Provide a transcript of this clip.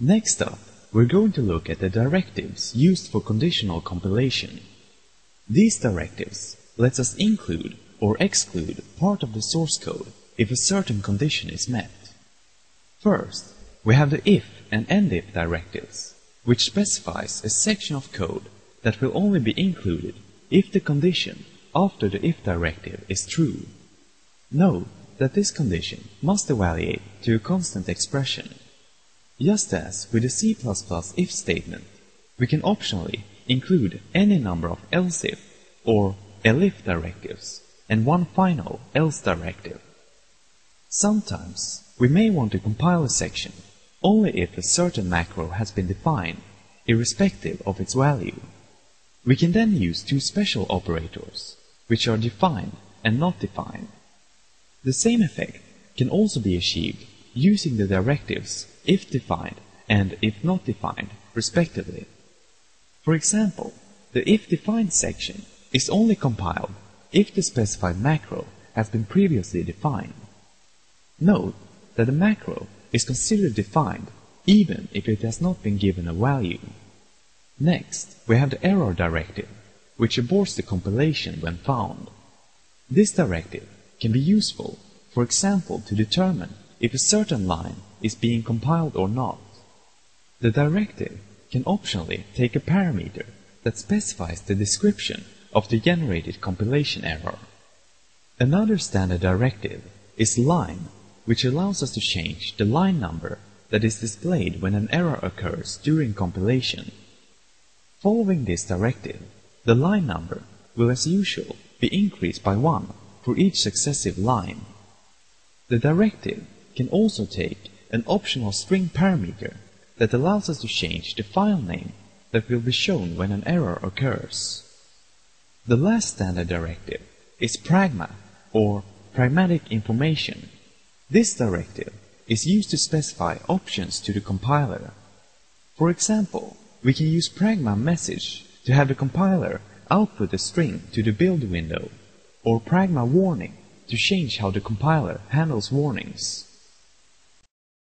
Next up, we're going to look at the directives used for conditional compilation. These directives let us include or exclude part of the source code if a certain condition is met. First, we have the if and endif directives, which specifies a section of code that will only be included if the condition after the if directive is true. Note that this condition must evaluate to a constant expression. Just as with the C++ if statement, we can optionally include any number of else if or elif directives and one final else directive. Sometimes we may want to compile a section only if a certain macro has been defined, irrespective of its value. We can then use two special operators, which are defined and not defined. The same effect can also be achieved using the directives if defined and if not defined, respectively. For example, the if defined section is only compiled if the specified macro has been previously defined. Note that the macro is considered defined even if it has not been given a value. Next, we have the error directive, which aborts the compilation when found. This directive can be useful, for example, to determine if a certain line is being compiled or not. The directive can optionally take a parameter that specifies the description of the generated compilation error. Another standard directive is line, which allows us to change the line number that is displayed when an error occurs during compilation. Following this directive, the line number will as usual be increased by 1 for each successive line. The directive can also take an optional string parameter that allows us to change the file name that will be shown when an error occurs. The last standard directive is pragma, or pragmatic information. This directive is used to specify options to the compiler. For example, we can use pragma message to have the compiler output a string to the build window, or pragma warning to change how the compiler handles warnings.